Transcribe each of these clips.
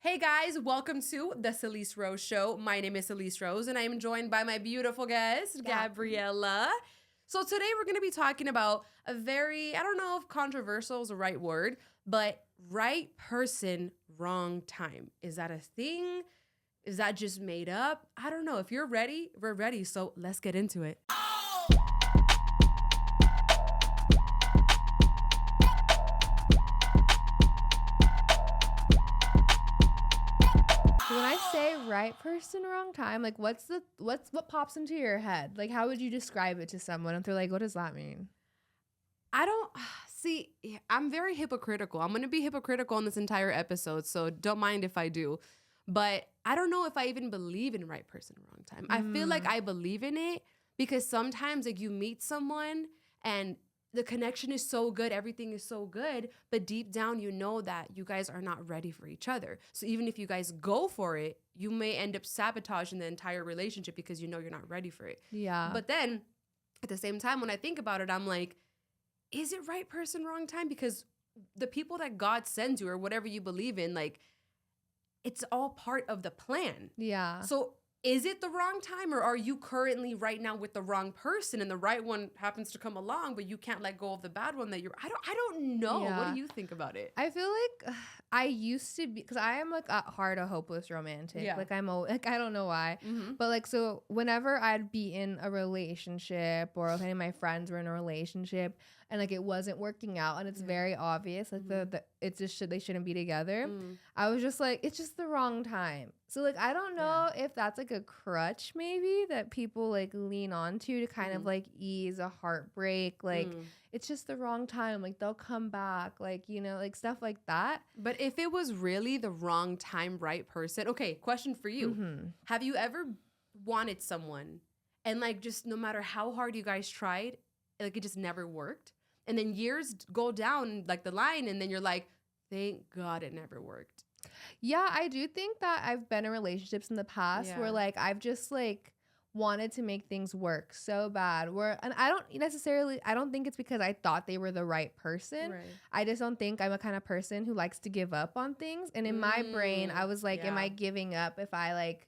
Hey guys, welcome to the Salice Rose Show. My name is Salice Rose and I am joined by my beautiful guest, Gabriella. So today we're going to be talking about a very, I don't know if controversial is the right word, but right person, wrong time. Is that a thing? Is that just made up? I don't know. If you're ready, we're ready. So let's get into it. When I say right person, wrong time, like what pops into your head? Like how would you describe it to someone if they're like, what does that mean? I don't see, I'm very hypocritical. I'm going to be hypocritical on this entire episode, so don't mind if I do. But I don't know if I even believe in right person, wrong time. I feel like I believe in it because sometimes like you meet someone and the connection is so good, everything is so good, but deep down you know that you guys are not ready for each other. So even if you guys go for it, you may end up sabotaging the entire relationship because you know you're not ready for it. Yeah. But then at the same time, when I think about it, I'm like, is it right person, wrong time? Because the people that God sends you or whatever you believe in, like, it's all part of the plan. Yeah. So is it the wrong time, or are you currently right now with the wrong person and the right one happens to come along, but you can't let go of the bad one that I don't know. Yeah. What do you think about it? I feel like I used to be, because I am like at heart a hopeless romantic. Yeah. Like I don't know why, but like, so whenever I'd be in a relationship or if any of my friends were in a relationship and like it wasn't working out and it's very obvious, like it's just they shouldn't be together. I was just like, it's just the wrong time. So like, I don't know if that's like a crutch maybe that people like lean onto to kind of like ease a heartbreak. Like it's just the wrong time. Like they'll come back, like, you know, like stuff like that. But if it was really the wrong time, right person, okay, question for you. Have you ever wanted someone and like just no matter how hard you guys tried, like it just never worked? And then years go down like the line and then you're like, thank God it never worked. Yeah, I do think that I've been in relationships in the past where like I've just like wanted to make things work so bad and I don't think it's because I thought they were the right person. Right. I just don't think I'm a kind of person who likes to give up on things. And in my brain, I was like, am I giving up if I like,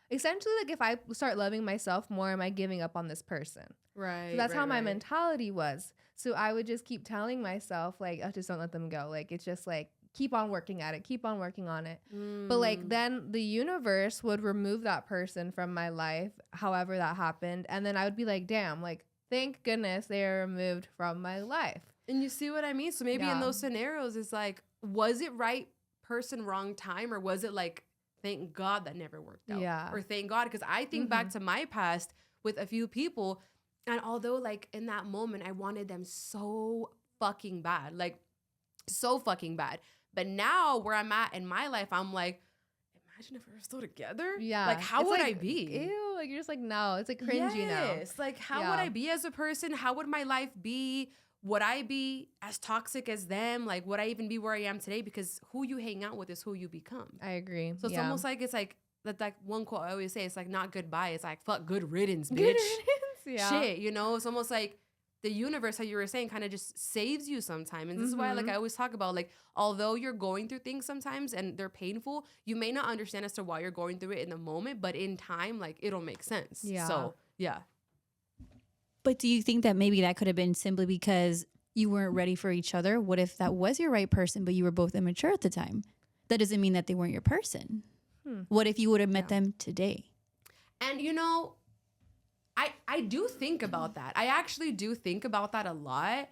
essentially like if I start loving myself more, am I giving up on this person? Right. So that's how my mentality was. So I would just keep telling myself like, oh, just don't let them go. Like it's just like, keep on working at it, keep on working on it. But like then the universe would remove that person from my life, however that happened. And then I would be like, damn, like, thank goodness they are removed from my life. And you see what I mean? So maybe in those scenarios, it's like, was it right person, wrong time? Or was it like, thank God that never worked out? Yeah. Or thank God, because I think back to my past with a few people, and although like in that moment, I wanted them so fucking bad, like so fucking bad. But now where I'm at in my life, I'm like, imagine if we were still together. Yeah. Like, how would I be? Ew, like you're just like, no, it's like cringy now. Yes. Like, how would I be as a person? How would my life be? Would I be as toxic as them? Like, would I even be where I am today? Because who you hang out with is who you become. I agree. So it's almost like, it's like, that like one quote I always say, it's like not goodbye. It's like, fuck, good riddance, bitch. Good riddance, Shit, you know? It's almost like the universe, how you were saying, kind of just saves you sometimes. And this is why, like, I always talk about, like, although you're going through things sometimes and they're painful, you may not understand as to why you're going through it in the moment, but in time, like, it'll make sense. Yeah. So, yeah. But do you think that maybe that could have been simply because you weren't ready for each other? What if that was your right person, but you were both immature at the time? That doesn't mean that they weren't your person. What if you would have met them today? And, you know, I do think about that. I actually do think about that a lot.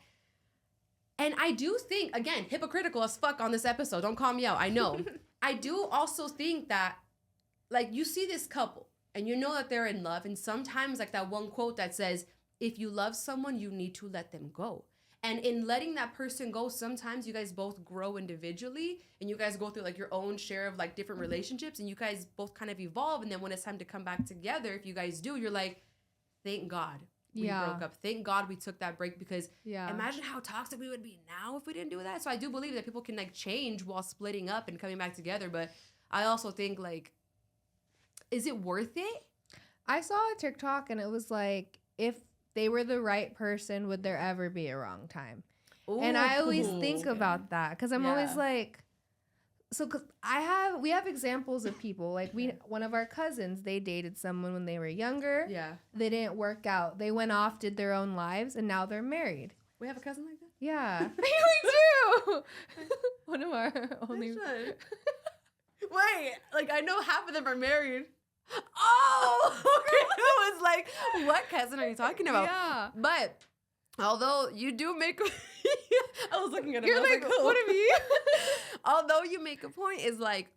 And I do think, again, hypocritical as fuck on this episode. Don't call me out. I know. I do also think that, like, you see this couple and you know that they're in love. And sometimes, like that one quote that says, if you love someone, you need to let them go. And in letting that person go, sometimes you guys both grow individually and you guys go through like your own share of like different relationships and you guys both kind of evolve. And then when it's time to come back together, if you guys do, you're like, thank God we broke up. Thank God we took that break, because imagine how toxic we would be now if we didn't do that. So I do believe that people can like change while splitting up and coming back together. But I also think like, is it worth it? I saw a TikTok and it was like, if they were the right person, would there ever be a wrong time? Ooh. And I always think about that because I'm always like, So, cause we have examples of people like one of our cousins, they dated someone when they were younger. Yeah. They didn't work out. They went off, did their own lives, and now they're married. We have a cousin like that? Yeah. We do. One of our only. Wait, like I know half of them are married. Oh, okay. I was like, what cousin are you talking about? Yeah. But although you do make, I was looking at him. You're I was like, what have you? Although you make a point, is like,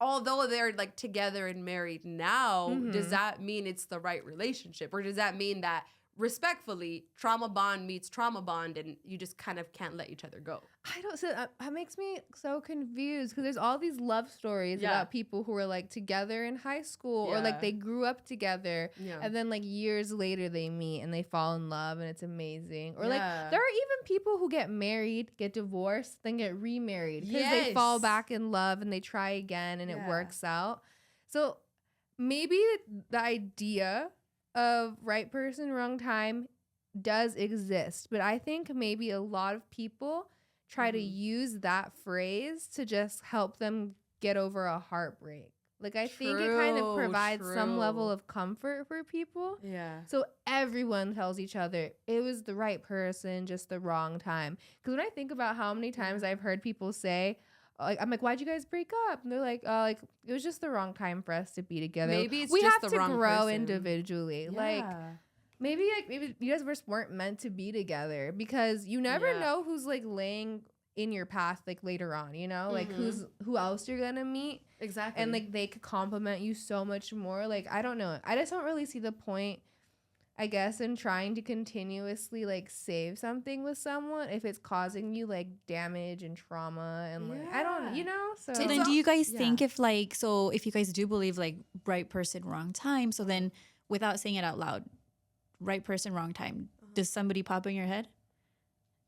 although they're like together and married now, does that mean it's the right relationship, or does that mean that respectfully trauma bond meets trauma bond, and you just kind of can't let each other go? I don't. So that makes me so confused because there's all these love stories about people who were like together in high school or like they grew up together and then like years later they meet and they fall in love and it's amazing. Or like there are even people who get married, get divorced, then get remarried because they fall back in love and they try again and it works out. So maybe the idea of right person, wrong time does exist, but I think maybe a lot of people try to use that phrase to just help them get over a heartbreak. Like I think it kind of provides some level of comfort for people. Yeah. So everyone tells each other it was the right person, just the wrong time. Because when I think about how many times I've heard people say, like, I'm like, why'd you guys break up? And they're like, it was just the wrong time for us to be together. Maybe it's we just have the to wrong grow person. individually. Maybe you guys just weren't meant to be together because you never know who's like laying in your path like later on, you know, like who else you're gonna meet. Exactly. And like they could compliment you so much more. Like I don't know, I just don't really see the point, I guess, in trying to continuously like save something with someone if it's causing you like damage and trauma and like I don't, you know. So then do you guys think if you guys do believe like right person, wrong time, so then without saying it out loud, right person, wrong time, does somebody pop in your head?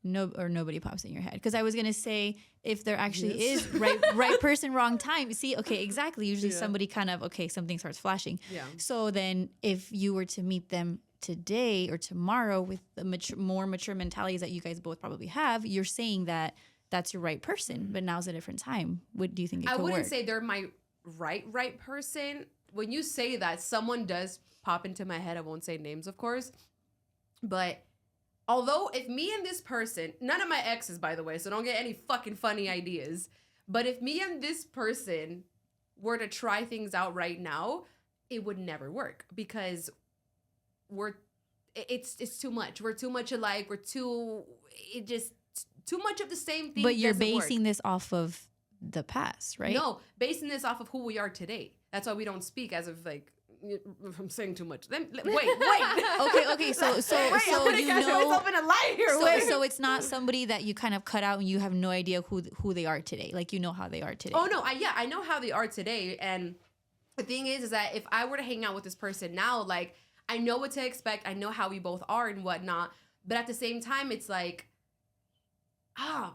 No, or nobody pops in your head? Because I was gonna say if there actually is right person, wrong time. See, okay, exactly. Usually somebody kind of something starts flashing. Yeah. So then if you were to meet them today or tomorrow with the more mature mentalities that you guys both probably have, you're saying that that's your right person, but now's a different time. What do you think it could work? I wouldn't say they're my right person. When you say that, someone does pop into my head. I won't say names, of course, but although if me and this person, none of my exes, by the way, so don't get any fucking funny ideas, but if me and this person were to try things out right now, it would never work because it's too much. We're too much alike. Too much of the same thing. But you're basing this off of the past, right? No, basing this off of who we are today. That's why we don't speak as of like, if I'm saying too much. Then wait. Okay. So wait, you know, myself in a lie here. So it's not somebody that you kind of cut out and you have no idea who they are today. Like you know how they are today. Oh no, I know how they are today. And the thing is that if I were to hang out with this person now, like I know what to expect. I know how we both are and whatnot. But at the same time, it's like, I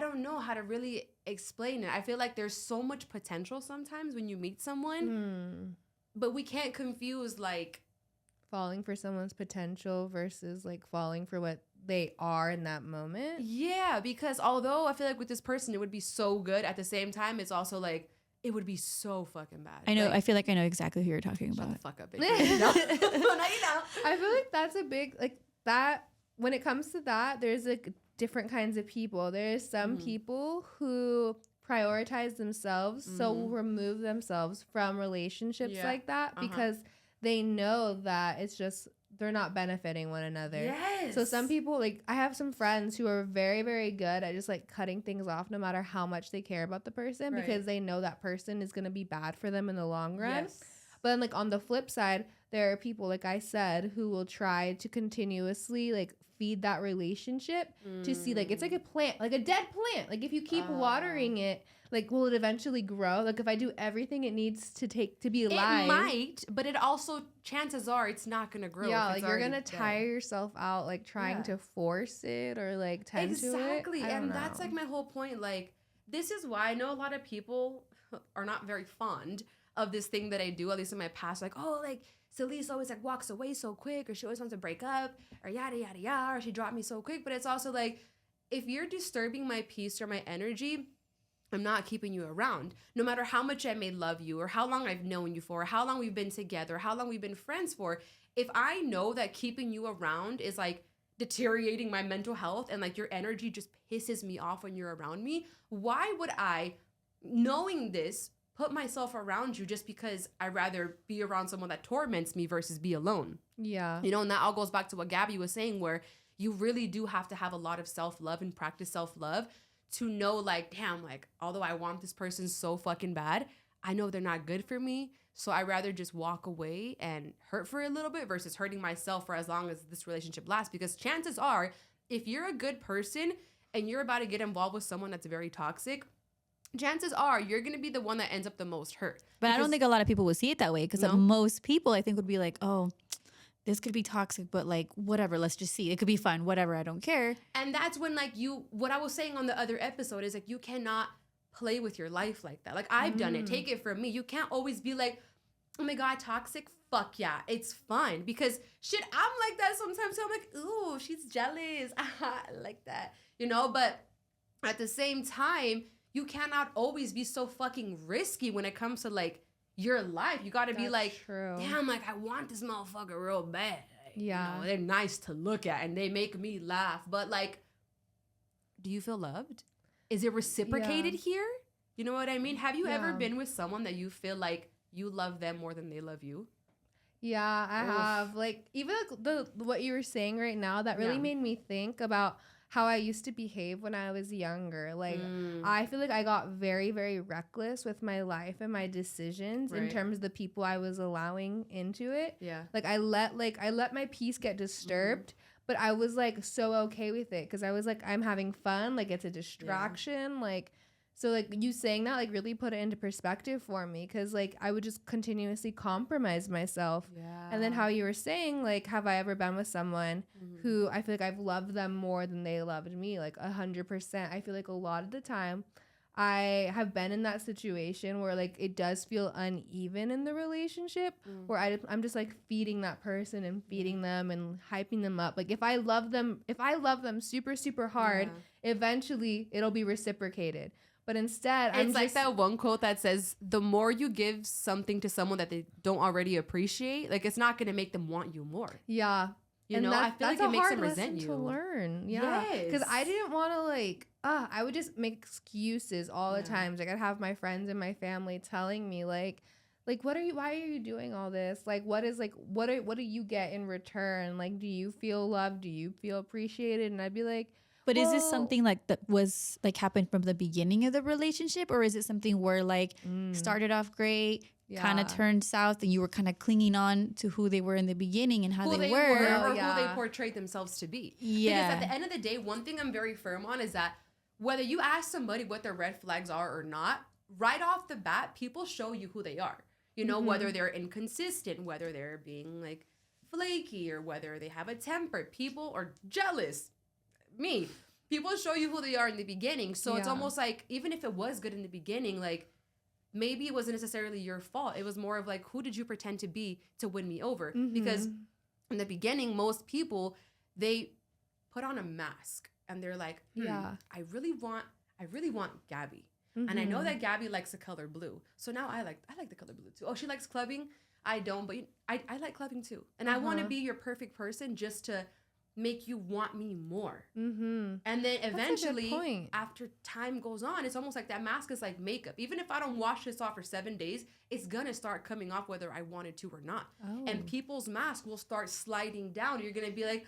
don't know how to really explain it. I feel like there's so much potential sometimes when you meet someone. But we can't confuse like falling for someone's potential versus like falling for what they are in that moment. Yeah, because although I feel like with this person it would be so good, at the same time it's also like it would be so fucking bad. I know. Like, I feel like I know exactly who you're talking about. Shut the fuck up, bitch. No, you know. I feel like that's a big like that. When it comes to that, there's like different kinds of people. There's some people who prioritize themselves, so will remove themselves from relationships like that because they know that it's just they're not benefiting one another. Yes. So some people, like I have some friends who are very, very good at just like cutting things off no matter how much they care about the person because they know that person is going to be bad for them in the long run. Yes. But then like on the flip side, there are people, like I said, who will try to continuously like feed that relationship to see like it's like a plant, like a dead plant. Like if you keep watering it, like will it eventually grow? Like if I do everything it needs to take to be alive, it might, but it also chances are it's not gonna grow. Yeah, like you're gonna tire yourself out like trying to force it or like tend to it. Exactly, and that's like my whole point. Like this is why I know a lot of people are not very fond of this thing that I do, at least in my past. Like, oh, like Salice always like walks away so quick, or she always wants to break up, or yada yada yada, or she dropped me so quick. But it's also like if you're disturbing my peace or my energy, I'm not keeping you around. No matter how much I may love you or how long I've known you for, or how long we've been together, how long we've been friends for, if I know that keeping you around is like deteriorating my mental health and like your energy just pisses me off when you're around me, why would I, knowing this, put myself around you just because I'd rather be around someone that torments me versus be alone? Yeah. You know, and that all goes back to what Gabby was saying, where you really do have to have a lot of self-love and practice self-love to know, like, damn, like, although I want this person so fucking bad, I know they're not good for me. So I'd rather just walk away and hurt for a little bit versus hurting myself for as long as this relationship lasts. Because chances are, if you're a good person and you're about to get involved with someone that's very toxic, chances are you're going to be the one that ends up the most hurt. But I don't think a lot of people would see it that way, because most people, I think, would be like, oh, this could be toxic, but like, whatever, let's just see. It could be fun, whatever, I don't care. And that's when, like, what I was saying on the other episode is, like, you cannot play with your life like that. Like, I've done it. Take it from me. You can't always be like, oh my God, toxic? Fuck yeah, it's fun. Because shit, I'm like that sometimes. So I'm like, ooh, she's jealous. I like that. You know, but at the same time, you cannot always be so fucking risky when it comes to like your life. You got to be like, true. Damn, like I want this motherfucker real bad. Yeah. You know, they're nice to look at and they make me laugh. But like, do you feel loved? Is it reciprocated here? You know what I mean? Have you ever been with someone that you feel like you love them more than they love you? Yeah, I have. Like, even like what you were saying right now, that really made me think about how I used to behave when I was younger. Like, I feel like I got very, very reckless with my life and my decisions in terms of the people I was allowing into it. Yeah. Like, I let my peace get disturbed, but I was like so okay with it because I was like, I'm having fun. Like, it's a distraction. Like, so like you saying that like really put it into perspective for me, because like I would just continuously compromise myself. And then how you were saying, like, have I ever been with someone who I feel like I've loved them more than they loved me? Like 100%. I feel like a lot of the time I have been in that situation where like it does feel uneven in the relationship, where I'm just like feeding that person and feeding them and hyping them up. Like if I love them super, super hard, eventually it'll be reciprocated. But instead, it's like that one quote that says, the more you give something to someone that they don't already appreciate, like it's not going to make them want you more. Yeah. You know, I feel like it makes them resent you. To learn. Yeah. Because I didn't want to like, I would just make excuses all the time. Like I'd have my friends and my family telling me like, why are you doing all this? Like, what do you get in return? Like, do you feel loved? Do you feel appreciated? And I'd be like, but is this something like that was like happened from the beginning of the relationship, or is it something where like started off great, kind of turned south, and you were kind of clinging on to who they were in the beginning and how they were or who they portrayed themselves to be? Yeah. Because at the end of the day, one thing I'm very firm on is that whether you ask somebody what their red flags are or not, right off the bat, people show you who they are. You know, whether they're inconsistent, whether they're being like flaky, or whether they have a temper, people are jealous. People show you who they are in the beginning. So it's almost like, even if it was good in the beginning, like maybe it wasn't necessarily your fault. It was more of like, who did you pretend to be to win me over? Because in the beginning, most people, they put on a mask and they're like, I really want Gabby. And I know that Gabby likes the color blue. So now I like the color blue too. Oh, she likes clubbing? I don't, but I like clubbing too. And I want to be your perfect person just to make you want me more. And then eventually, after time goes on, it's almost like that mask is like makeup. Even if I don't wash this off for 7 days, it's gonna start coming off whether I wanted to or not. And people's masks will start sliding down. You're gonna be like,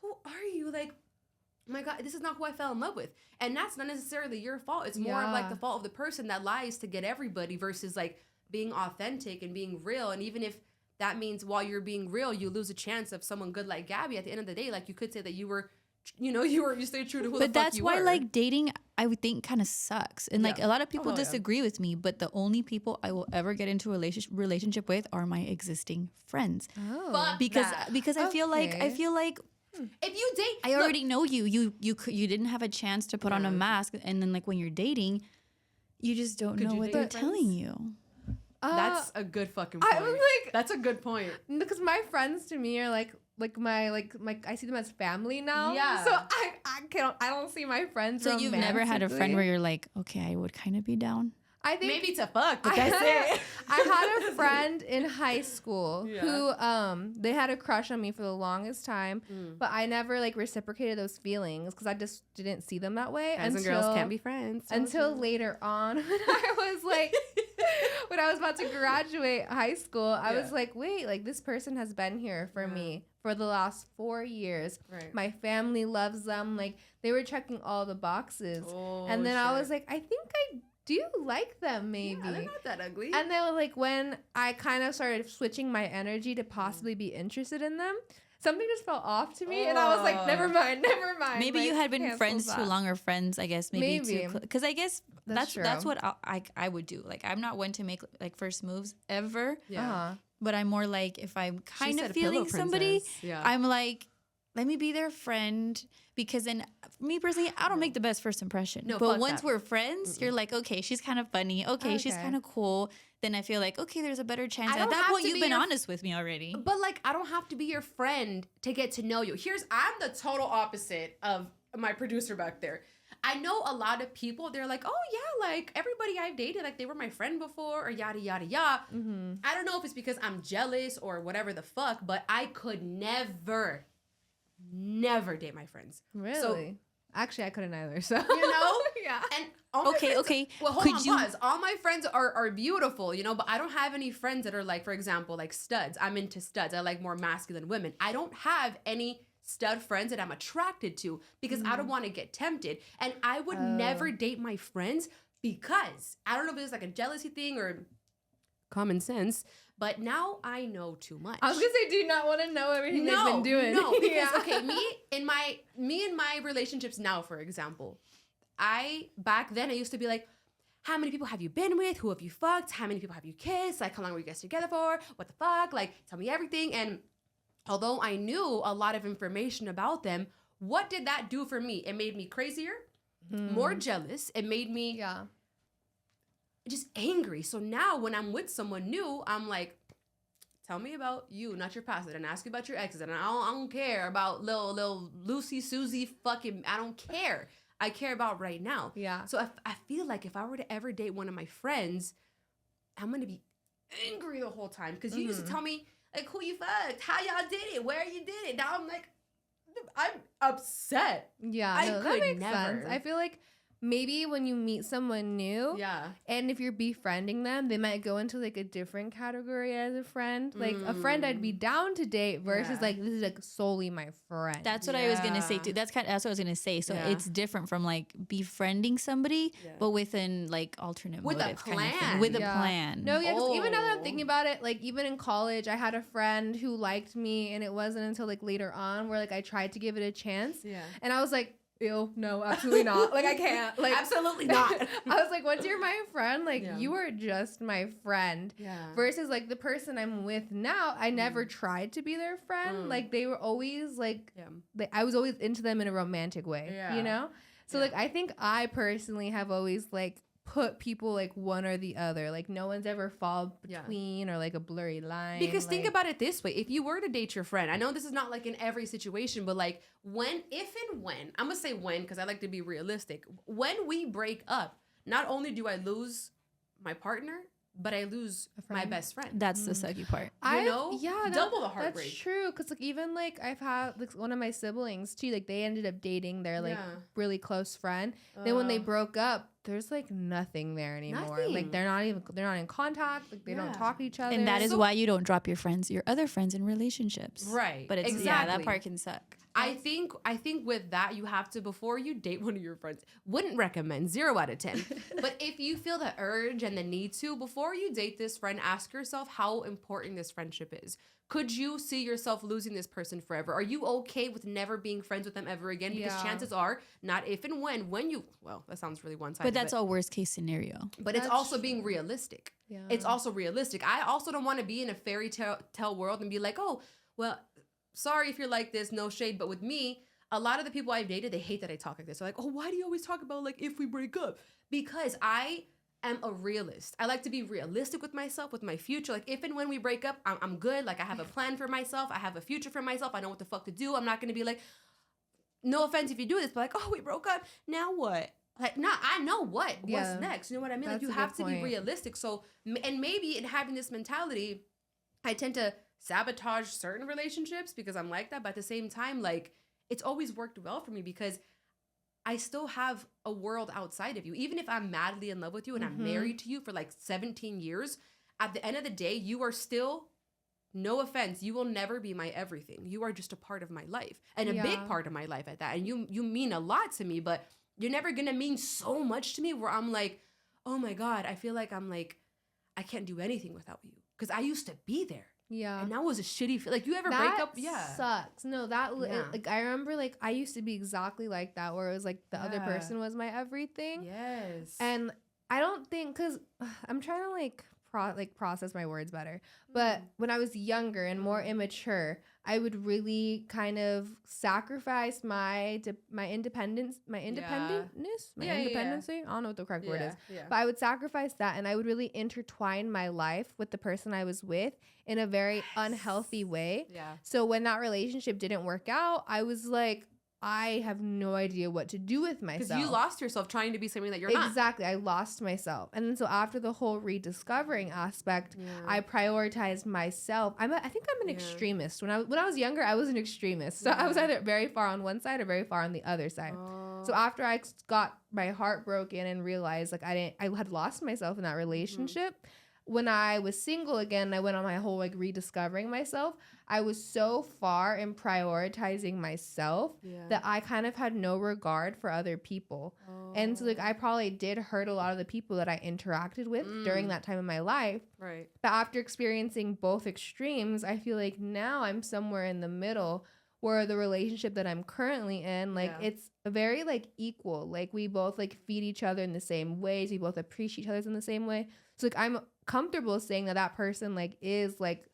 who are you? Like, oh my God, this is not who I fell in love with. And that's not necessarily your fault. It's more of like the fault of the person that lies to get everybody versus like being authentic and being real. And even if that means while you're being real, you lose a chance of someone good like Gabby. At the end of the day, like you could say that you were, you stayed true to who the fuck you were. But that's why like dating, I would think kind of sucks. And like a lot of people disagree with me, but the only people I will ever get into a relationship with are my existing friends. Because I feel like if you date, I already know you. You didn't have a chance to put on a mask, and then like when you're dating, you just don't know what they're telling you. That's a good fucking point. That's a good point. Because my friends to me are like I see them as family now. Yeah. So I don't see my friends. So you've never had a friend romantically. where you're like, okay, I would kind of be down. I think Maybe to fuck, but I that's had, it. I had a friend in high school Yeah. who they had a crush on me for the longest time, Mm. but I never like reciprocated those feelings because I just didn't see them that way. Guys and girls can't be friends. until later on when I was like when I was about to graduate high school. I was Yeah. like, wait, like this person has been here for me for the last 4 years. Right. My family loves them. Like they were checking all the boxes. And then I was like, I think I do like them maybe. yeah, they're not that ugly. And then like when I kind of started switching my energy to possibly be interested in them, something just felt off to me, and I was like, never mind. Maybe like, you had been cancel friends that. too long, or friends, I guess, maybe Maybe. too. Because I guess That's that's true. what I would do. Like, I'm not one to make like first moves ever, yeah. Uh-huh. but I'm more like if I'm kind She of said pillow feeling somebody, princess. Yeah. I'm like, let me be their friend, because then me personally, I don't make the best first impression. No, but fuck once that. we're friends, you're like, okay, she's kind of funny. Okay, she's Okay. kind of cool. Then I feel like, okay, there's a better chance. I At don't that have point, to you've be been your- honest with me already. But like, I don't have to be your friend to get to know you. I'm the total opposite of my producer back there. I know a lot of people, they're like, oh yeah, like everybody I've dated, like they were my friend before or yada, yada, yada. Mm-hmm. I don't know if it's because I'm jealous or whatever the fuck, but I could never date my friends. Really? Actually, I couldn't either. So You know? yeah. And all my Okay, friends, okay. Well, hold Could on, you- pause. All my friends are beautiful, you know, but I don't have any friends that are like, for example, like studs. I'm into studs. I like more masculine women. I don't have any stud friends that I'm attracted to because I don't want to get tempted. And I would never date my friends because I don't know if it's like a jealousy thing or common sense, but now I know too much. I was gonna say, do you not want to know everything they've been doing? No, because Yeah. okay, me in my relationships now, for example, back then I used to be like, how many people have you been with? Who have you fucked? How many people have you kissed? Like, how long were you guys together for? What the fuck? Like, tell me everything. And although I knew a lot of information about them, what did that do for me? It made me crazier, more jealous. It made me Yeah. just angry. So now when I'm with someone new, I'm like, tell me about you, not your past. And ask you about your exes. And I don't care about little Lucy, Susie, fucking, I don't care. I care about right now. Yeah. So I feel like if I were to ever date one of my friends, I'm going to be angry the whole time. Because you used to tell me, like, who you fucked, how y'all did it, where you did it. Now I'm like, I'm upset. Yeah. I No, that could makes never. sense. I feel like maybe when you meet someone new, Yeah. and if you're befriending them, they might go into like a different category as a friend. Like a friend I'd be down to date versus Yeah. like this is like solely my friend. That's what I was gonna say Yeah. too. That's what I was gonna say. So Yeah. it's different from like befriending somebody, Yeah. but within like alternate With a motive kind of thing. plan. With a Yeah. plan. No, yeah, 'cause even now that I'm Oh. thinking about it, like even in college, I had a friend who liked me, and it wasn't until like later on where like I tried to give it a chance, Yeah. and I was like, ew, no, absolutely not. Like I can't. Like Absolutely not. I was like, once you're my friend, like Yeah. you are just my friend. Yeah. Versus like the person I'm with now, I never tried to be their friend. Like they were always like, Yeah. I was always into them in a romantic way, Yeah. you know? So Yeah. like I think I personally have always like put people like one or the other. Like no one's ever fall Yeah. between or like a blurry line. Because think like- about it this way. If you were to date your friend, I know this is not like in every situation, but like if and when, I'm going to say when because I like to be realistic. When we break up, not only do I lose my partner, but I lose my friend? best friend. That's the sucky part. I know? yeah, Double the That's heartbreak. true. Cause like even like I've had like one of my siblings too. Like they ended up dating their like Yeah. really close friend. Then when they broke up, there's like nothing there anymore. Nothing. Like they're not in contact. Like they don't Yeah. talk to each other. And that is So- why you don't drop your other friends in relationships. Right. But it's yeah, Exactly. that part can suck. I think with that you have to, before you date one of your friends, wouldn't recommend 0 out of 10. But if you feel the urge and the need to, before you date this friend, ask yourself how important this friendship is. Could you see yourself losing this person forever? Are you okay with never being friends with them ever again? Because Yeah. chances are, not if and when you, well, that sounds really one-sided. But that's all worst case scenario. But it's That's also being realistic. Yeah. It's also realistic. I also don't want to be in a fairy tale world and be like, oh, well, sorry if you're like this, no shade. But with me, a lot of the people I've dated, they hate that I talk like this. They're like, oh, why do you always talk about like if we break up? Because I am a realist. I like to be realistic with myself, with my future. Like, if and when we break up, I'm good. Like, I have a plan for myself. I have a future for myself. I know what the fuck to do. I'm not going to be like, no offense if you do this, but like, oh, we broke up. Now what? Like, nah, I know what's next. You know what I mean? Like, you have to be realistic. So, and maybe in having this mentality, I tend to sabotage certain relationships because I'm like that. But at the same time, like, it's always worked well for me because I still have a world outside of you. Even if I'm madly in love with you and I'm married to you for like 17 years, at the end of the day, you are still, no offense, you will never be my everything. You are just a part of my life and a big part of my life at that. And you mean a lot to me, but you're never going to mean so much to me where I'm like, oh my God, I feel like I'm like, I can't do anything without you. Because I used to be there. Yeah. And that was a shitty feel. Like, you ever break up? Yeah. Sucks. No, like, I remember, like, I used to be exactly like that, where it was like the other person was my everything. Yes. And I don't think, because I'm trying to like process my words better. But when I was younger and more immature, I would really kind of sacrifice my independency. I don't know what the correct word is. Yeah. But I would sacrifice that, and I would really intertwine my life with the person I was with in a very unhealthy way. Yeah. So when that relationship didn't work out, I was like, I have no idea what to do with myself. Because you lost yourself trying to be something that you're not. Exactly. I lost myself. And then so after the whole rediscovering aspect, I prioritized myself. I think I'm an extremist. When I was younger, I was an extremist. So I was either very far on one side or very far on the other side. So after I got my heart broken and realized like I had lost myself in that relationship, when I was single again, I went on my whole like rediscovering myself. I was so far in prioritizing myself that I kind of had no regard for other people. And so like I probably did hurt a lot of the people that I interacted with during that time in my life. Right. But after experiencing both extremes, I feel like now I'm somewhere in the middle where the relationship that I'm currently in, like it's very like equal. Like we both like feed each other in the same ways. We both appreciate each other in the same way. So like I'm comfortable saying that person like is like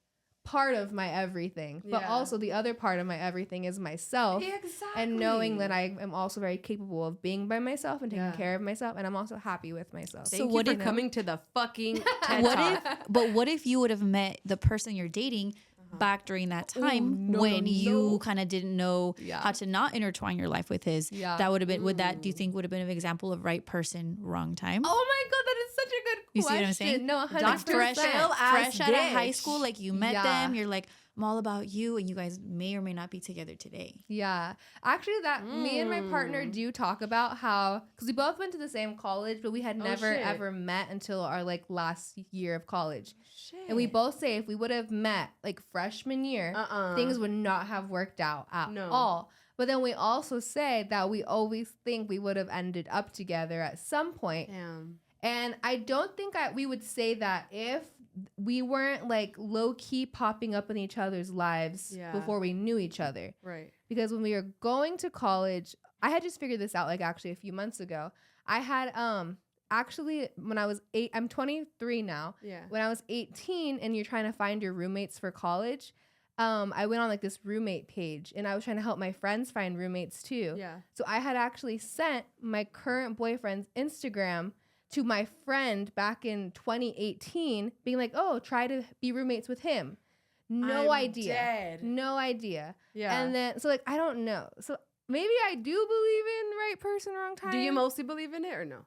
part of my everything, but also the other part of my everything is myself. Exactly. And knowing that I am also very capable of being by myself and taking care of myself, and I'm also happy with myself. Thank you for coming to the fucking TED Talk. What if you would have met the person you're dating back during that time when you kind of didn't know how to not intertwine your life with his? That would have been, do you think would have been an example of right person, wrong time? Oh my God, that is such a good question. You see what I'm saying? No, 100%. Fresh out of high school, like you met them, you're like, I'm all about you, and you guys may or may not be together today. Yeah. Actually, me and my partner do talk about how, because we both went to the same college, but we had never ever met until our like last year of college. Shit. And we both say if we would have met like freshman year, things would not have worked out at all. But then we also say that we always think we would have ended up together at some point. Damn. And I don't think we would say that if we weren't like low key popping up in each other's lives before we knew each other. Right. Because when we were going to college, I had just figured this out like actually a few months ago. I had actually when I was 8, I'm 23 now. Yeah. When I was 18 and you're trying to find your roommates for college, I went on like this roommate page and I was trying to help my friends find roommates too. Yeah. So I had actually sent my current boyfriend's Instagram to my friend back in 2018 being like, oh, try to be roommates with him. No idea. Yeah. And then, so like, I don't know. So maybe I do believe in right person, wrong time. Do you mostly believe in it or no?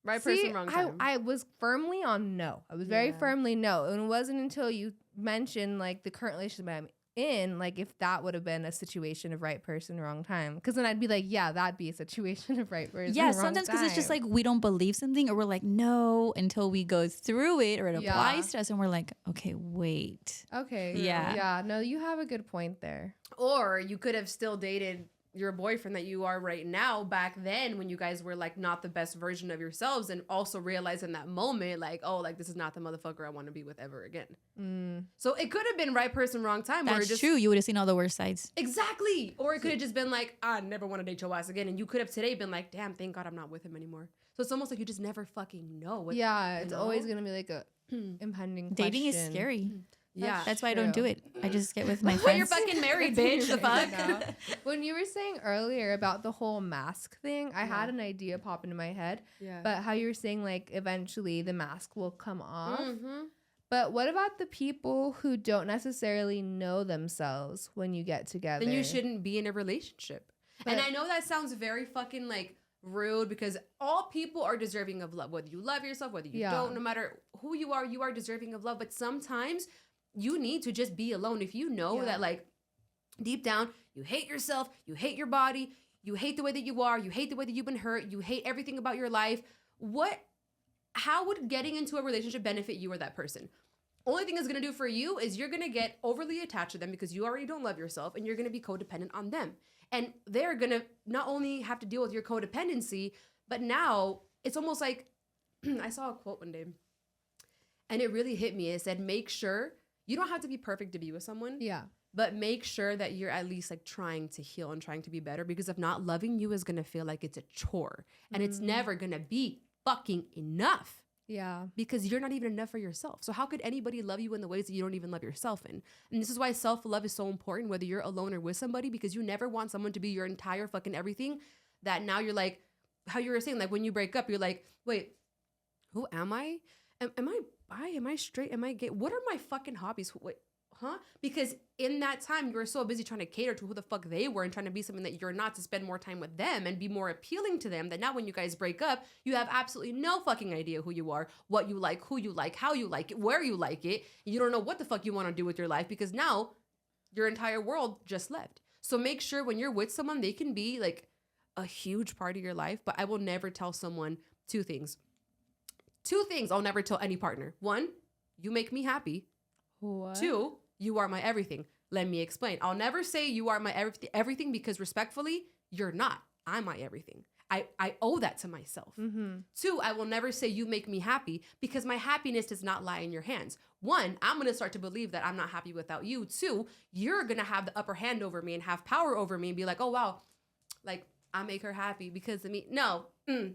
Right person, wrong time. I was firmly on no. I was very firmly no. And it wasn't until you mentioned like the current relationship I'm in, like if that would have been a situation of right person, wrong time. Because then I'd be like, yeah, that'd be a situation of right person, wrong sometimes because it's just like we don't believe something or we're like, no, until we go through it or it applies to us and we're like, okay, wait. Okay. Yeah. No, you have a good point there. Or you could have still dated your boyfriend that you are right now back then when you guys were like not the best version of yourselves and also realize in that moment like, oh, like this is not the motherfucker I want to be with ever again. So it could have been right person, wrong time. That's true. You would have seen all the worst sides. Exactly. Or it could have just been like, I never want to date your ass again. And you could have today been like, damn, thank God I'm not with him anymore. So it's almost like you just never fucking know. It's always going to be like a impending dating question. is scary. Yeah. That's why I don't do true. it. I just get with my But you're friends. fucking married, bitch. The fuck? No. When you were saying earlier about the whole mask thing, I had Yeah. an idea pop into my head. Yeah. But how you were saying, like, eventually the mask will come off. Mm-hmm. But what about the people who don't necessarily know themselves when you get together? Then you shouldn't be in a relationship. And But- I know that sounds very fucking like rude because all people are deserving of love. Whether you love yourself, whether you Yeah. don't, no matter who you are deserving of love. But sometimes you need to just be alone. If you know Yeah. that, like, deep down, you hate yourself, you hate your body, you hate the way that you are, you hate the way that you've been hurt, you hate everything about your life, how would getting into a relationship benefit you or that person? Only thing it's gonna do for you is you're gonna get overly attached to them because you already don't love yourself, and you're gonna be codependent on them. And they're gonna not only have to deal with your codependency, but now it's almost like I saw a quote one day and it really hit me. It said, make sure you don't have to be perfect to be with someone, Yeah. but make sure that you're at least like trying to heal and trying to be better, because if not, loving you is gonna feel like it's a chore, and it's never gonna be fucking enough. Yeah. Because you're not even enough for yourself. So how could anybody love you in the ways that you don't even love yourself in? And this is why self-love is so important, whether you're alone or with somebody, because you never want someone to be your entire fucking everything, that now you're like, how you were saying, like when you break up, you're like, wait, who am I? Am I bi? Am I straight? Am I gay? What are my fucking hobbies? Wait, huh? Because in that time, you were so busy trying to cater to who the fuck they were and trying to be something that you're not, to spend more time with them and be more appealing to them, that now when you guys break up, you have absolutely no fucking idea who you are, what you like, who you like, how you like it, where you like it. You don't know what the fuck you want to do with your life, because now your entire world just left. So make sure when you're with someone, they can be like a huge part of your life. But I will never tell someone two things. Two things I'll never tell any partner. One, you make me happy. What? Two, you are my everything. Let me explain. I'll never say you are my everything, because respectfully, you're not. I'm my everything. I owe that to myself. Mm-hmm. Two, I will never say you make me happy, because my happiness does not lie in your hands. One, I'm going to start to believe that I'm not happy without you. Two, you're going to have the upper hand over me and have power over me and be like, oh, wow, like I make her happy because of me. No,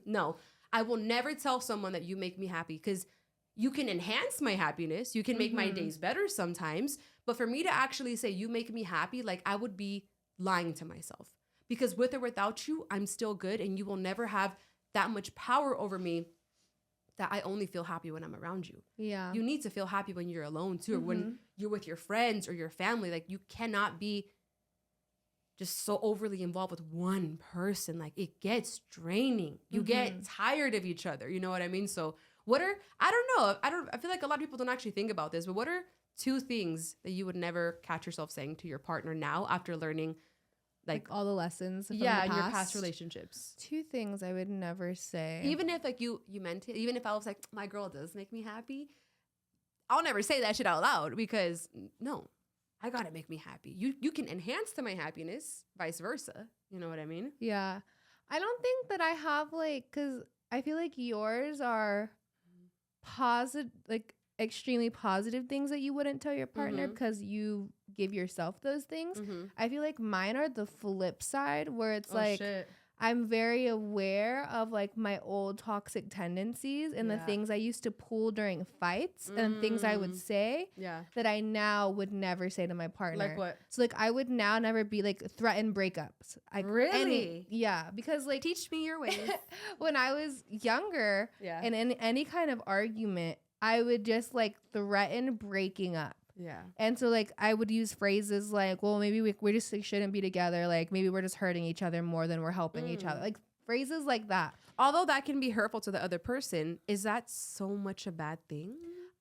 no. I will never tell someone that you make me happy, because you can enhance my happiness. You can make my days better sometimes. But for me to actually say you make me happy, like I would be lying to myself. Because with or without you, I'm still good, and you will never have that much power over me that I only feel happy when I'm around you. Yeah. You need to feel happy when you're alone too, or when you're with your friends or your family. Like you cannot be just so overly involved with one person. Like it gets draining. You get tired of each other. You know what I mean? So I feel like a lot of people don't actually think about this, but what are two things that you would never catch yourself saying to your partner now after learning like all the lessons from in the your past relationships? Two things I would never say. Even if like you meant it, even if I was like, my girl does make me happy, I'll never say that shit out loud, because no, I gotta make me happy. You can enhance to my happiness, vice versa. You know what I mean? Yeah. I don't think that I have like, because I feel like yours are positive, like extremely positive things that you wouldn't tell your partner because you give yourself those things. I feel like mine are the flip side, where it's Shit. I'm very aware of like my old toxic tendencies and the things I used to pull during fights and things I would say that I now would never say to my partner. Like what? So like I would now never be like threaten breakups. Like Really? Yeah, because like Teach me your ways. when I was younger and in any kind of argument, I would just like threaten breaking up. Yeah. And so like I would use phrases like, well, maybe we just like, shouldn't be together. Like maybe we're just hurting each other more than we're helping each other. Like phrases like that. Although that can be hurtful to the other person, is that so much a bad thing?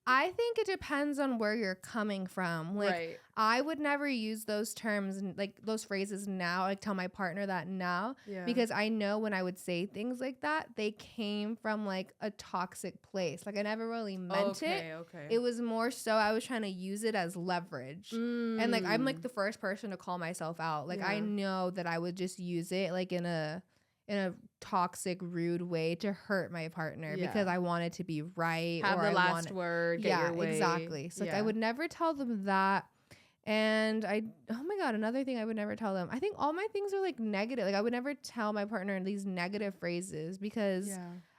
I think it depends on where you're coming from. Like I would never use those terms and like those phrases now, like tell my partner that now, because I know when I would say things like that, they came from like a toxic place. Like I never really meant it. Okay. It was more so I was trying to use it as leverage. And like I'm like the first person to call myself out. Like I know that I would just use it like in a toxic, rude way to hurt my partner because I wanted to be right. Have or the last word, get your way. Exactly. So like I would never tell them that. And oh my God, another thing I would never tell them. I think all my things are like negative. Like I would never tell my partner these negative phrases because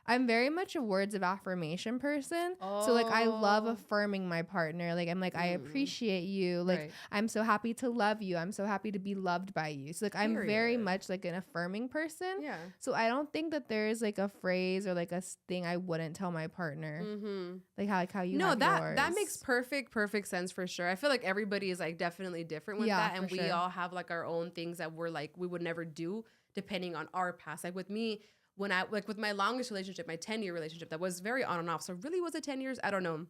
I'm very much a words of affirmation person. So like I love Oh. affirming my partner. Like I'm like, I appreciate you. Like Right. I'm so happy to love you. I'm so happy to be loved by you. So like I'm very Period. much like an affirming person. Yeah. So I don't think that there's like a phrase or like a thing I wouldn't tell my partner. Mm-hmm. Like how you No, have that yours. makes perfect sense for sure. I feel like everybody is like definitely different with Yeah, that, and for we sure. all have like our own things that we're like we would never do depending on our past. Like with me, when I like with my longest relationship, my 10-year relationship, that was very on and off. So really, was it 10 years? I don't know.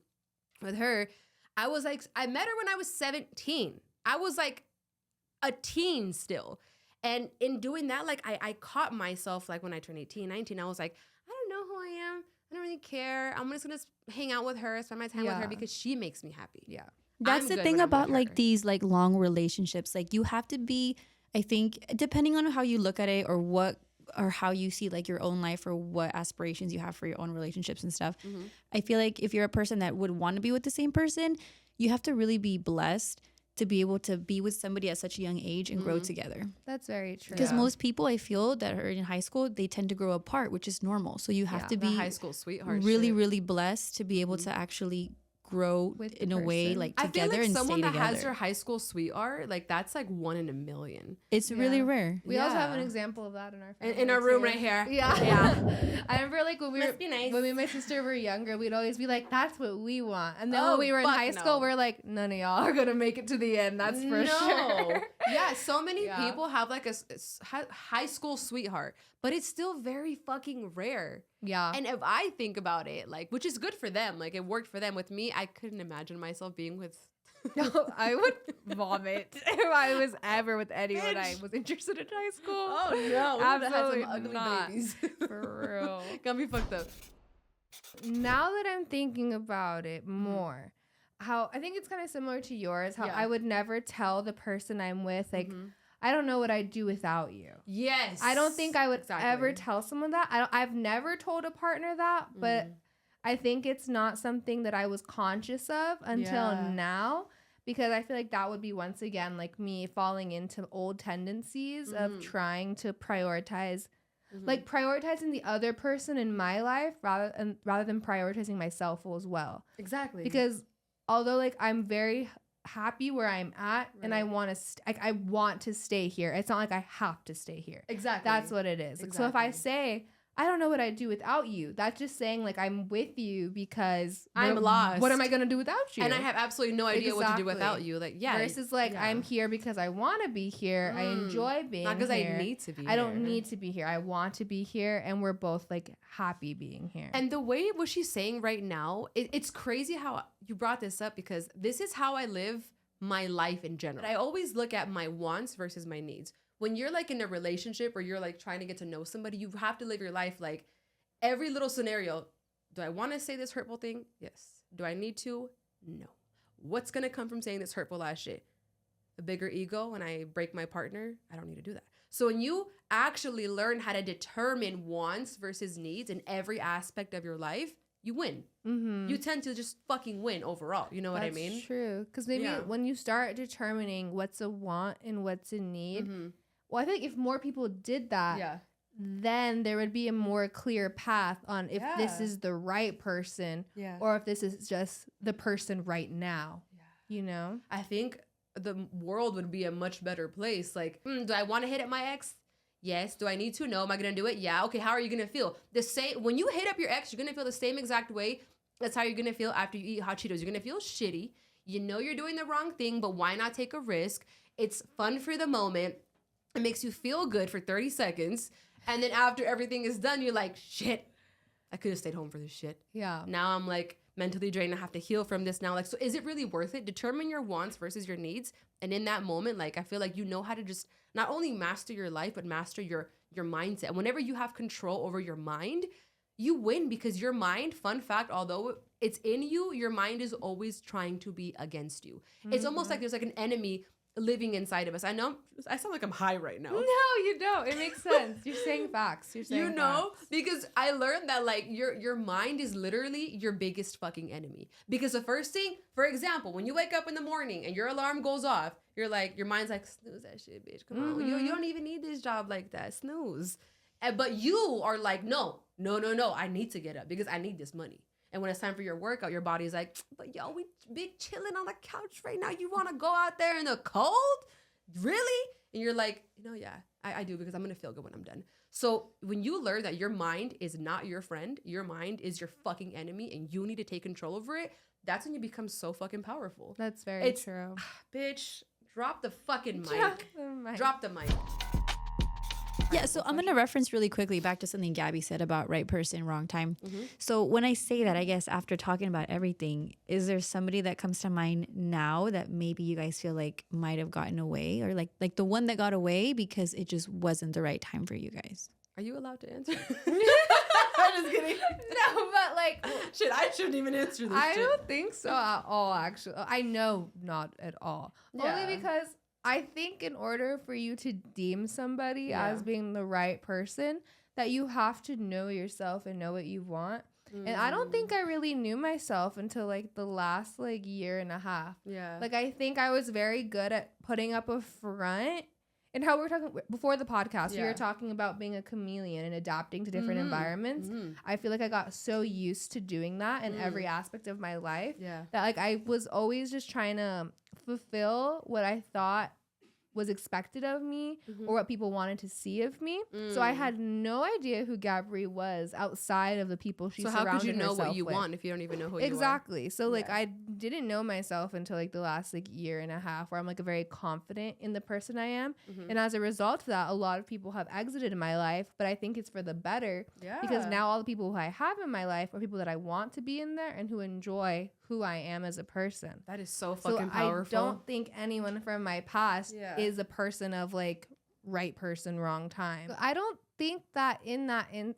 With her, I was like, I met her when I was 17. I was like a teen still. And in doing that, like I caught myself like when I turned 18, 19, I was like, I don't know who I am. I don't really care. I'm just gonna hang out with her, spend my time with her Yeah. because she makes me happy. Yeah. That's I'm the good thing when I'm with about like her. these like long relationships. Like you have to be, I think, depending on how you look at it or what or how you see like your own life or what aspirations you have for your own relationships and stuff. Mhm. I feel like if you're a person that would want to be with the same person, you have to really be blessed to be able to be with somebody at such a young age and grow together. That's very true. Because Yeah. most people I feel that are in high school, they tend to grow apart, which is normal. So you have Yeah, to The be high school sweetheart. really, shit. really blessed to be able to actually grow With the in a way person. like I feel together like and someone stay that together. has your high school sweetheart, like that's like 1 in a million. It's really Yeah. rare. We also have an Yeah. example of that in our family In our room too. right here. Yeah. Yeah. I remember like when we were Must be nice. when me and my sister were younger, we'd always be like, that's what we want. And then Oh, when we were in fuck high no. school, we're like, none of y'all are gonna make it to the end. That's for sure. Yeah, so many Yeah. people have like a high school sweetheart, but it's still very fucking rare. Yeah. And if I think about it, like, which is good for them, like it worked for them. With me, I couldn't imagine myself being with. No, I would vomit if I was ever with anyone I Bitch. was interested in high school. Oh no, Absolutely ugly not. babies. For real. Got me fucked up. Now that I'm thinking about it more, how I think it's kind of similar to yours, how Yeah. I would never tell the person I'm with, like, Mhm. I don't know what I'd do without you. Yes, I don't think I would Exactly. ever tell someone that. I've never told a partner that, but I think it's not something that I was conscious of until Yeah. now, because I feel like that would be once again like me falling into old tendencies of Mhm. trying to prioritize, Mhm. like prioritizing the other person in my life rather than prioritizing myself as well. Exactly. Because although like I'm very happy where I'm at and I Right. want to I want to stay here. It's not like I have to stay here. Exactly. That's what it is. Like, so if I Exactly. say I don't know what I'd do without you, that's just saying like I'm with you because I'm lost. What am I gonna do without you? And I have absolutely no idea what to do without Exactly. you. Like, yeah. versus like yeah. I'm here because I want to be here. I enjoy being Not because here. I need to be. I don't here. need to be here. I want to be here, and we're both like happy being here. And the way what she's saying right now, it's crazy how you brought this up because this is how I live my life in general. I always look at my wants versus my needs. When you're like in a relationship or you're like trying to get to know somebody, you have to live your life like every little scenario. Do I want to say this hurtful thing? Yes. Do I need to? No. What's going to come from saying this hurtful ass shit? A bigger ego when I break my partner? I don't need to do that. So when you actually learn how to determine wants versus needs in every aspect of your life, you win. Mm-hmm. You tend to just fucking win overall. You know what I mean? That's true. Because maybe Yeah. when you start determining what's a want and what's a need, Mhm. well, I think if more people did that, Yeah. then there would be a more clear path on if this Yeah. is the right person Yeah. or if this is just the person right now. You know? I think the world would be a much better place. Like, do I want to hit at my ex? Yes. Do I need to? No. Am I going to do it? Yeah. Okay. How are you going to feel? The same, when you hit up your ex, you're going to feel the same exact way. That's how you're going to feel after you eat hot Cheetos. You're going to feel shitty. You know you're doing the wrong thing, but why not take a risk? It's fun for the moment. It makes you feel good for 30 seconds. And then after everything is done, you're like, shit, I could have stayed home for this shit. Yeah. Now I'm like mentally drained. I have to heal from this now. Like, so is it really worth it? Determine your wants versus your needs. And in that moment, like, I feel like you know how to just not only master your life, but master your mindset. Whenever you have control over your mind, you win because your mind, fun fact, although it's in you, your mind is always trying to be against you. It's almost like there's like an enemy living inside of us. I know I sound like I'm high right now. No, you don't. It makes sense. You're saying facts. You're saying You know, facts. because I learned that like your mind is literally your biggest fucking enemy. Because the first thing, for example, when you wake up in the morning and your alarm goes off, you're like, your mind's like, snooze that shit, bitch. Come on. You don't even need this job like that. Snooze. But you are like, no, I need to get up because I need this money. And when it's time for your workout, your body's like, but yo, we big chilling on the couch right now. You want to go out there in the cold? Really? And you're like, yeah, I do because I'm going to feel good when I'm done. So when you learn that your mind is not your friend, your mind is your fucking enemy and you need to take control over it, that's when you become so fucking powerful. That's very true. Bitch, drop the fucking mic. Drop the mic. Yeah, so I'm going to reference really quickly back to something Gabby said about right person, wrong time. So when I say that, I guess after talking about everything, is there somebody that comes to mind now that maybe you guys feel like might have gotten away, or like the one that got away because it just wasn't the right time for you guys? Are you allowed to answer? I'm just kidding. No, but like, shit, I shouldn't even answer this. I don't think so at all, actually. I know not at all. Yeah. Only because I think in order for you to deem somebody as being the right person, that you have to know yourself and know what you want. And I don't think I really knew myself until like the last like year and a half. Yeah. Like I think I was very good at putting up a front. And how we were talking before the podcast, we were talking about being a chameleon and adapting to different environments. I feel like I got so used to doing that in every aspect of my life that like I was always just trying to fulfill what I thought was expected of me or what people wanted to see of me. So I had no idea who Gabri was outside of the people she surrounded herself with. So how could you know what you want if you don't even know who you are? Exactly. So like I didn't know myself until like the last like year and a half where I'm like very confident in the person I am. And as a result of that, a lot of people have exited in my life, but I think it's for the better because now all the people who I have in my life are people that I want to be in there and who enjoy who I am as a person. That is so fucking powerful. I don't think anyone from my past is a person of like right person, wrong time. I don't think that in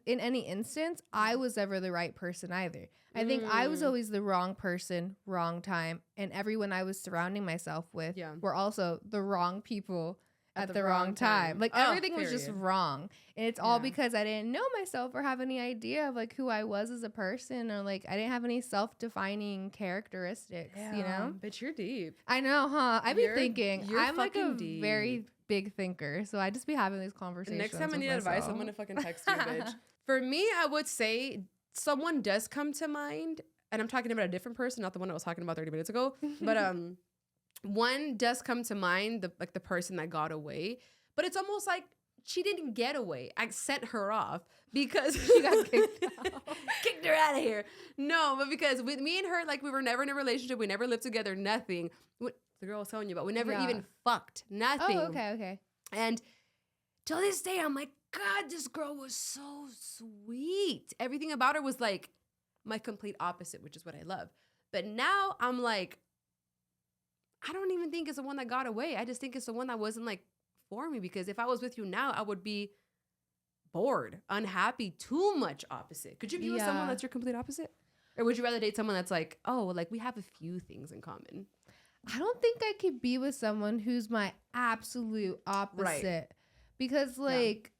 any instance I was ever the right person either. I think I was always the wrong person, wrong time, and everyone I was surrounding myself with were also the wrong people at the wrong time. Like everything was just wrong. And it's all because I didn't know myself or have any idea of like who I was as a person, or like I didn't have any self-defining characteristics, you know? Bitch, you're deep. I know, huh? I've been thinking. I'm like a deep. very big thinker. So I just be having these conversations. Next time I need advice, I'm going to fucking text you, bitch. For me, I would say someone does come to mind, and I'm talking about a different person, not the one I was talking about 30 minutes ago. But one does come to mind, the person that got away, but it's almost like she didn't get away. I sent her off because she got kicked out. Kicked her out of here. No, but because with me and her, like we were never in a relationship. We never lived together, nothing. The girl was telling you about. We never even fucked, nothing. Oh, okay. And till this day, I'm like, God, this girl was so sweet. Everything about her was like my complete opposite, which is what I love. But now I'm like, I don't even think it's the one that got away. I just think it's the one that wasn't like for me, because if I was with you now, I would be bored, unhappy, too much opposite. Could you be with someone that's your complete opposite? Or would you rather date someone that's like, oh, like we have a few things in common? I don't think I could be with someone who's my absolute opposite. Right. Because like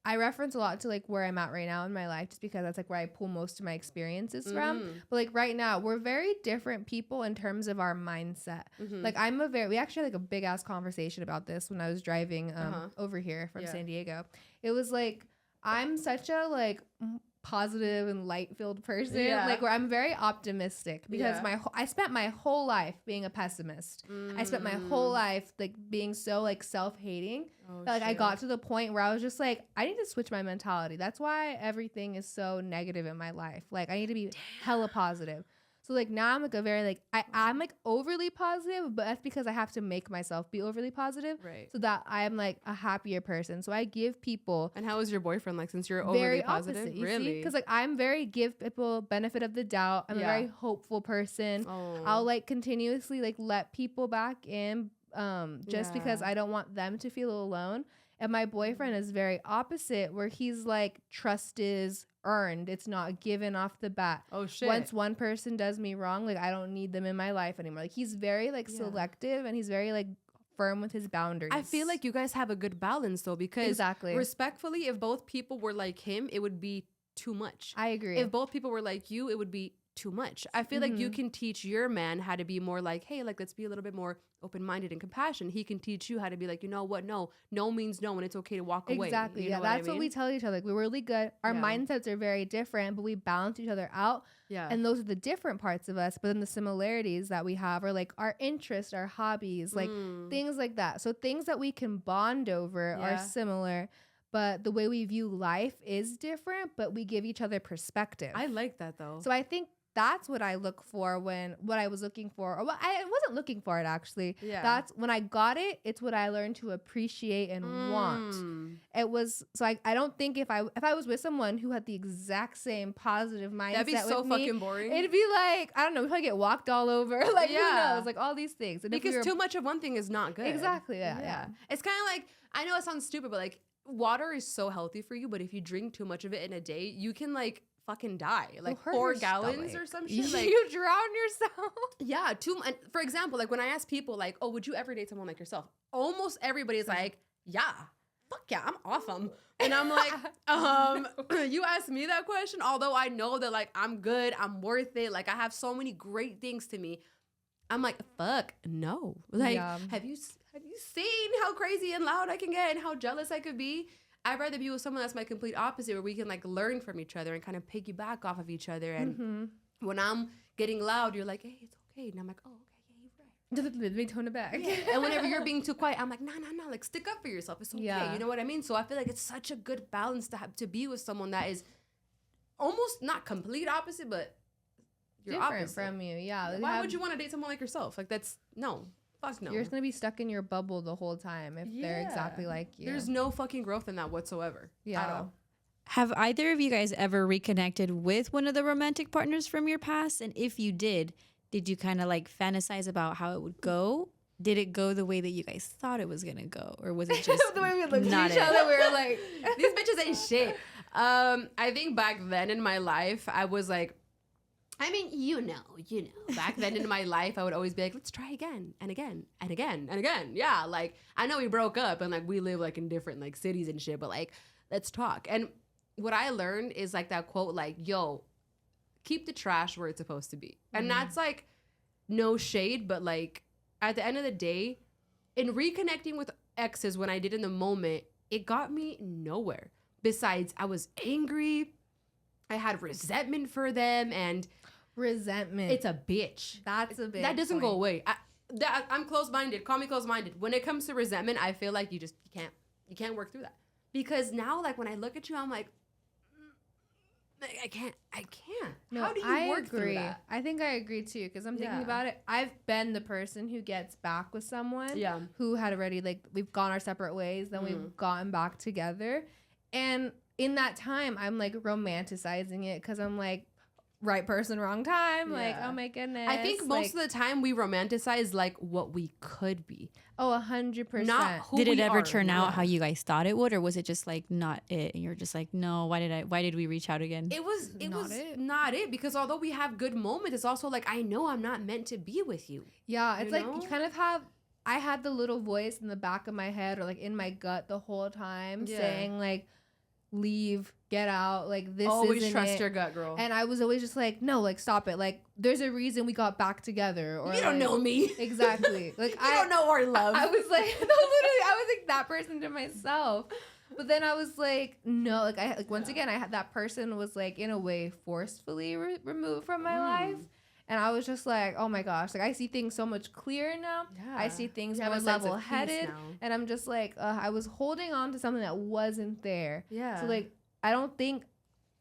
I reference a lot to like where I'm at right now in my life, just because that's like where I pull most of my experiences from. But like right now, we're very different people in terms of our mindset. Like we actually had like a big ass conversation about this when I was driving over here from San Diego. It was like, I'm such a like positive and light-filled person, like where I'm very optimistic because I spent my whole life being a pessimist. I spent my whole life like being so like self-hating. Like I got to the point where I was just like, I need to switch my mentality. That's why everything is so negative in my life. Like I need to be hella positive. So like now I'm like a very like I'm like overly positive, but that's because I have to make myself be overly positive, right? So that I'm like a happier person. So I give people. And how is your boyfriend like? Since you're overly positive, opposite, really? Because like I'm very give people benefit of the doubt. I'm a very hopeful person. I'll like continuously like let people back in, just because I don't want them to feel alone. And my boyfriend is very opposite, where he's like, trust is earned. It's not given off the bat. Oh shit. Once one person does me wrong, like I don't need them in my life anymore. Like he's very like selective, and he's very like firm with his boundaries. I feel like you guys have a good balance though, because respectfully, if both people were like him, it would be too much. I agree. If both people were like you, it would be too much. I feel like you can teach your man how to be more like, hey, like, let's be a little bit more open-minded and compassionate. He can teach you how to be like, you know what? No means no, and it's okay to walk away. Exactly. You know That's I what mean? we tell each other. Like, we're really good. Our mindsets are very different, but we balance each other out. Yeah. And those are the different parts of us. But then the similarities that we have are like our interests, our hobbies, like things like that. So things that we can bond over are similar, but the way we view life is different, but we give each other perspective. I like that though. So I think that's what I look for what I was looking for. Or I wasn't looking for it actually. Yeah. That's when I got it, it's what I learned to appreciate and want. It was, so I don't think if I was with someone who had the exact same positive mindset, That'd be so with me, fucking boring. it'd be like, I don't know, we'd probably get walked all over. Like, who knows? Like all these things. And because too much of one thing is not good. Exactly. Yeah. It's kind of like, I know it sounds stupid, but like water is so healthy for you, but if you drink too much of it in a day, you can like fucking die. Like hurt 4 your gallons stomach. or some shit. Like, You drown yourself. yeah, and for example, like when I ask people like, oh, would you ever date someone like yourself? Almost everybody's like, yeah, fuck yeah, I'm awesome. And I'm like, you asked me that question, although I know that like I'm good, I'm worth it. Like I have so many great things to me. I'm like, fuck no. Like, have you seen how crazy and loud I can get and how jealous I could be? I'd rather be with someone that's my complete opposite, where we can like learn from each other and kind of piggyback off of each other. And when I'm getting loud, you're like, hey, it's okay. And I'm like, oh, okay, yeah, you're right. Let me tone it back. And whenever you're being too quiet, I'm like, no, like stick up for yourself. It's okay. Yeah. You know what I mean? So I feel like it's such a good balance to have to be with someone that is almost not complete opposite, but you're Different opposite. from you. Yeah. Like, why would you want to date someone like yourself? Like that's no. Fuck no. You're just gonna be stuck in your bubble the whole time if they're exactly like you. There's no fucking growth in that whatsoever. At all. Have either of you guys ever reconnected with one of the romantic partners from your past? And if you did you kind of like fantasize about how it would go? Did it go the way that you guys thought it was gonna go, or was it just the way we looked not at each other? We were like, these bitches ain't shit. I think back then in my life, I was like, I mean, you know, back then in my life, I would always be like, let's try again and again and again and again. Yeah, like, I know we broke up and like we live like in different like cities and shit, but like, let's talk. And what I learned is like that quote, like, yo, keep the trash where it's supposed to be. And that's like no shade, but like at the end of the day, in reconnecting with exes when I did in the moment, it got me nowhere. Besides, I was angry. I had resentment for them, and resentment. it's a bitch. That's a big That doesn't point. go away. I'm closed-minded. Call me closed-minded. When it comes to resentment, I feel like you can't work through that. Because now, like when I look at you, I'm like, I can't. No, How do you I work through agree. that? I think I agree too, because I'm thinking Yeah. about it. I've been the person who gets back with someone Yeah. who had already, like, we've gone our separate ways, then we've gotten back together. And in that time, I'm like romanticizing it because I'm like, right person, wrong time. Like, Yeah. oh my goodness. I think most of the time we romanticize like what we could be. 100%. Not who Did it we ever are. turn out Yeah. how you guys thought it would, or was it just like not it? And you're just like, no, why did we reach out again? It was Not not it, because although we have good moments, it's also like, I know I'm not meant to be with you. Yeah, it's You like know? you kind of have. I had the little voice in the back of my head or like in my gut the whole time saying like, leave, get out, like this Always isn't trust it. your gut, girl. And I was always just like, no, like stop it. Like there's a reason we got back together. Or you don't like, know me. exactly. Like You don't know our love. I was like, no, literally, I was like that person to myself. But then I was like, no, like once again, I had that person was like in a way forcefully removed from my life. And I was just like, oh my gosh, like I see things so much clearer now. Yeah. I see things You have more a sense of level-headed. peace now. And I'm just like, I was holding on to something that wasn't there. Yeah. So like, I don't think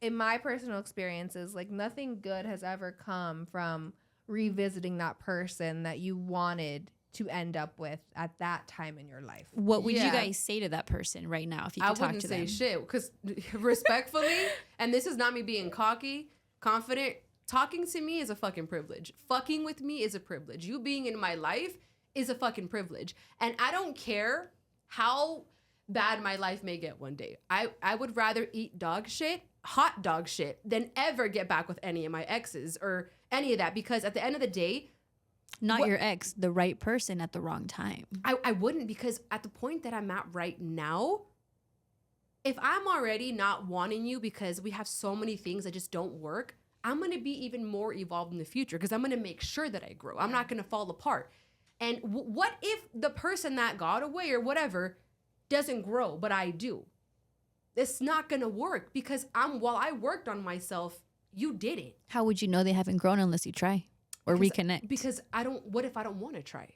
in my personal experiences, like nothing good has ever come from revisiting that person that you wanted to end up with at that time in your life. What would you Yeah. guys say to that person right now if you I could talk wouldn't to say them? shit, because respectfully, and this is not me being cocky, confident, talking to me is a fucking privilege. Fucking with me is a privilege. You being in my life is a fucking privilege. And I don't care how bad my life may get one day. I would rather eat dog shit, hot dog shit, than ever get back with any of my exes or any of that, because at the end of the day, Not your ex, the right person at the wrong time. I wouldn't, because at the point that I'm at right now, if I'm already not wanting you because we have so many things that just don't work, I'm going to be even more evolved in the future because I'm going to make sure that I grow. I'm not going to fall apart. And what if the person that got away or whatever doesn't grow, but I do? It's not going to work because while I worked on myself, you didn't. How would you know they haven't grown unless you try or reconnect? Because what if I don't want to try?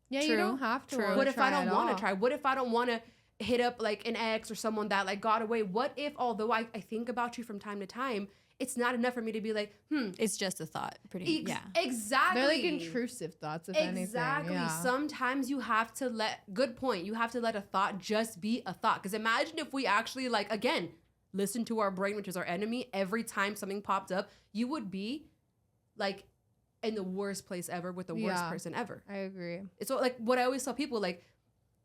Yeah, True. you don't have to. True. What if I don't want to try? What if I don't want to hit up like an ex or someone that like got away? What if, although I think about you from time to time, it's not enough for me to be like, It's just a thought. Exactly. They're like intrusive thoughts, if anything. Exactly. Yeah. Sometimes you have to good point. You have to let a thought just be a thought. Because imagine if we actually like, again, listen to our brain, which is our enemy. Every time something popped up, you would be like in the worst place ever with the worst person ever. I agree. It's like what I always tell people, like,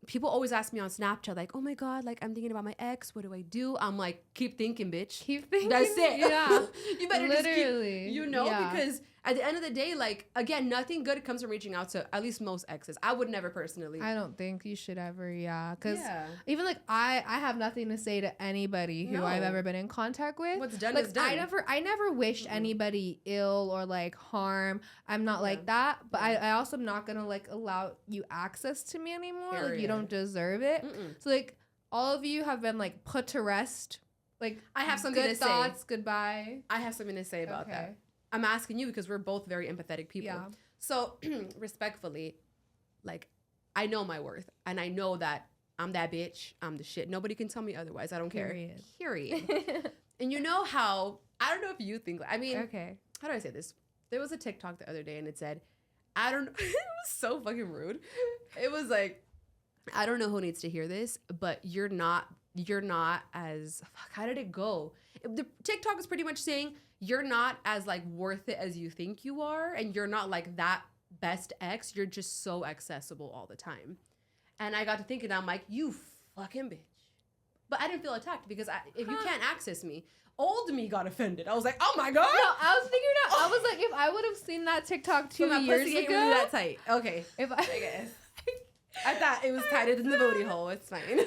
people always ask me on Snapchat, like, oh my God, like, I'm thinking about my ex. What do I do? I'm like, keep thinking, bitch. Keep thinking. That's it. Yeah. You better Literally. just keep, because at the end of the day, like, again, nothing good comes from reaching out to at least most exes. I would never personally. I don't think you should ever, Because even like I have nothing to say to anybody who I've ever been in contact with. What's done like, is done. I never wished anybody ill or like harm. I'm not like that. But I also am not gonna like allow you access to me anymore. Period. Like you don't deserve it. So like all of you have been like put to rest. Like I have something good to thoughts, say. goodbye. I have something to say about that. I'm asking you because we're both very empathetic people. Yeah. So respectfully, like, I know my worth and I know that I'm that bitch. I'm the shit. Nobody can tell me otherwise. I don't care. Period. And you know how, I don't know if you think, I mean, how do I say this? There was a TikTok the other day and it said, I don't know. It was so fucking rude. It was like, I don't know who needs to hear this, but you're not as, fuck, how did it go? The TikTok is pretty much saying you're not as like worth it as you think you are. And you're not like that best ex. You're just so accessible all the time. And I got to thinking, I'm like, you fucking bitch. But I didn't feel attacked because if you can't access me, old me got offended. I was like, oh my God. No, I was thinking that. I was like, if I would have seen that TikTok 2 years ago. Really that tight. Okay. If I guess. I thought it was tighter than the booty hole. It's fine.